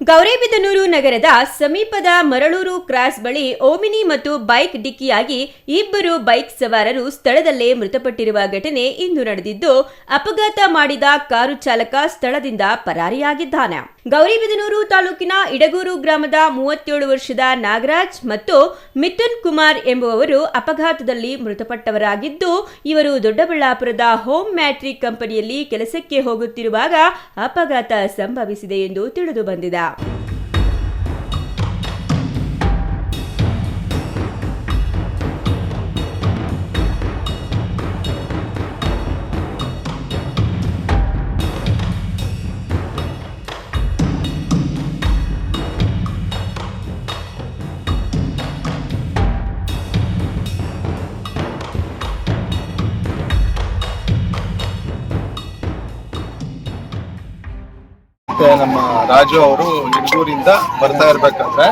ಗೌರಿಬಿದನೂರು ನಗರದ ಸಮೀಪದ ಮರಳೂರು ಕ್ರಾಸ್ ಬಳಿ ಓಮಿನಿ ಮತ್ತು ಬೈಕ್ ಡಿಕ್ಕಿಯಾಗಿ ಇಬ್ಬರು ಬೈಕ್ ಸವಾರರು ಸ್ಥಳದಲ್ಲೇ ಮೃತಪಟ್ಟಿರುವ ಘಟನೆ ಇಂದು ನಡೆದಿದ್ದು, ಅಪಘಾತ ಮಾಡಿದ ಕಾರು ಚಾಲಕ ಸ್ಥಳದಿಂದ ಪರಾರಿಯಾಗಿದ್ದಾನೆ. ಗೌರಿಬಿದನೂರು ತಾಲೂಕಿನ ಇಡಗೂರು ಗ್ರಾಮದ 37 ವರ್ಷದ ನಾಗರಾಜ್ ಮತ್ತು ಮಿಥುನ್ ಕುಮಾರ್ ಎಂಬುವವರು ಅಪಘಾತದಲ್ಲಿ ಮೃತಪಟ್ಟವರಾಗಿದ್ದು, ಇವರು ದೊಡ್ಡಬಳ್ಳಾಪುರದ ಹೋಮ್ ಮ್ಯಾಟ್ರಿಕ್ ಕಂಪನಿಯಲ್ಲಿ ಕೆಲಸಕ್ಕೆ ಹೋಗುತ್ತಿರುವಾಗ ಅಪಘಾತ ಸಂಭವಿಸಿದೆ ಎಂದು ತಿಳಿದು ಬಂದಿದೆ. ನಮ್ಮ ರಾಜು ಅವರು ಇಡಗೂರಿಂದ ಬರ್ತಾ ಇರ್ಬೇಕಾದ್ರೆ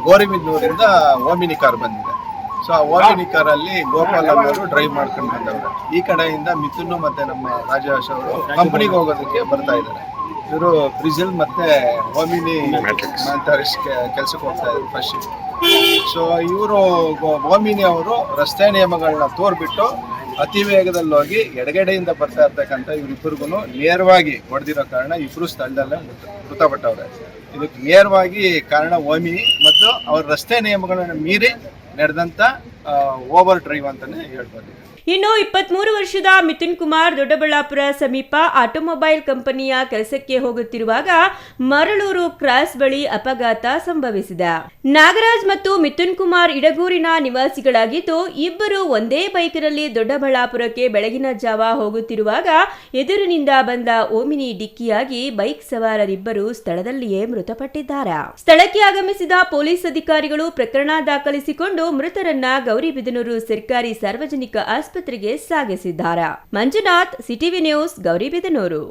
ಗೌರಿಬಿದನೂರಿಂದ ಓಮಿನಿ ಕಾರ್ ಬಂದಿದೆ. ಸೊ ಆ ಓಮಿನಿ ಕಾರಲ್ಲಿ ಗೋಪಾಲ್ ಅವರು ಡ್ರೈವ್ ಮಾಡ್ಕೊಂಡು ಬಂದವರು. ಈ ಕಡೆಯಿಂದ ಮಿಥುನ್ ಮತ್ತೆ ನಮ್ಮ ರಾಜೇಶ್ ಅವರು ಕಂಪನಿಗೆ ಹೋಗೋದಕ್ಕೆ ಬರ್ತಾ ಇದ್ದಾರೆ. ಇವರು ಬ್ರಿಜಿಲ್ ಮತ್ತೆ ಓಮಿನಿ ಕೆಲಸಕ್ಕೆ ಹೋಗ್ತಾ ಇದ್ದಾರೆ ಫಸ್ಟ್. ಸೊ ಇವರು ಓಮಿನಿ ಅವರು ರಸ್ತೆ ನಿಯಮಗಳನ್ನ ತೋರ್ಬಿಟ್ಟು ಅತಿ ವೇಗದಲ್ಲಿ ಹೋಗಿ ಎಡಗಡೆಯಿಂದ ಬರ್ತಾ ಇರ್ತಕ್ಕಂಥ ಇವರಿಬ್ಬರಿಗೂ ನೇರವಾಗಿ ಹೊಡೆದಿರೋ ಕಾರಣ ಇಬ್ಬರು ಸ್ಥಳದಲ್ಲೇ ಮೃತಪಟ್ಟವ್ರೆ. ಇದಕ್ಕೆ ನೇರವಾಗಿ ಕಾರಣ ಓಮಿನಿ ಮತ್ತು ಅವ್ರ ರಸ್ತೆ ನಿಯಮಗಳನ್ನು ಮೀರಿ ನಡೆದಂತ ಓವರ್ ಡ್ರೈವ್ ಅಂತಾನೆ ಹೇಳ್ಬೋದು. ಇನ್ನು 23 ವರ್ಷದ ಮಿಥುನ್ ಕುಮಾರ್ ದೊಡ್ಡಬಳ್ಳಾಪುರ ಸಮೀಪ ಆಟೋಮೊಬೈಲ್ ಕಂಪನಿಯ ಕೆಲಸಕ್ಕೆ ಹೋಗುತ್ತಿರುವಾಗ ಮರಳೂರು ಕ್ರಾಸ್ ಬಳಿ ಅಪಘಾತ ಸಂಭವಿಸಿದೆ. ನಾಗರಾಜ್ ಮತ್ತು ಮಿಥುನ್ ಕುಮಾರ್ ಇಡಗೂರಿನ ನಿವಾಸಿಗಳಾಗಿದ್ದು, ಇಬ್ಬರು ಒಂದೇ ಬೈಕ್ನಲ್ಲಿ ದೊಡ್ಡಬಳ್ಳಾಪುರಕ್ಕೆ ಬೆಳಗಿನ ಜಾವ ಹೋಗುತ್ತಿರುವಾಗ ಎದುರಿನಿಂದ ಬಂದ ಓಮಿನಿ ಡಿಕ್ಕಿಯಾಗಿ ಬೈಕ್ ಸವಾರರಿಬ್ಬರು ಸ್ಥಳದಲ್ಲಿಯೇ ಮೃತಪಟ್ಟಿದ್ದಾರೆ. ಸ್ಥಳಕ್ಕೆ ಆಗಮಿಸಿದ ಪೊಲೀಸ್ ಅಧಿಕಾರಿಗಳು ಪ್ರಕರಣ ದಾಖಲಿಸಿಕೊಂಡು ಮೃತರನ್ನ ಗೌರಿಬಿದನೂರು ಸರ್ಕಾರಿ ಸಾರ್ವಜನಿಕ ಆಸ್ಪತ್ರೆಗೆ ಸಾಗಿಸಿದ್ದಾರೆ. Manjunath, CTV news, Gauribidanur.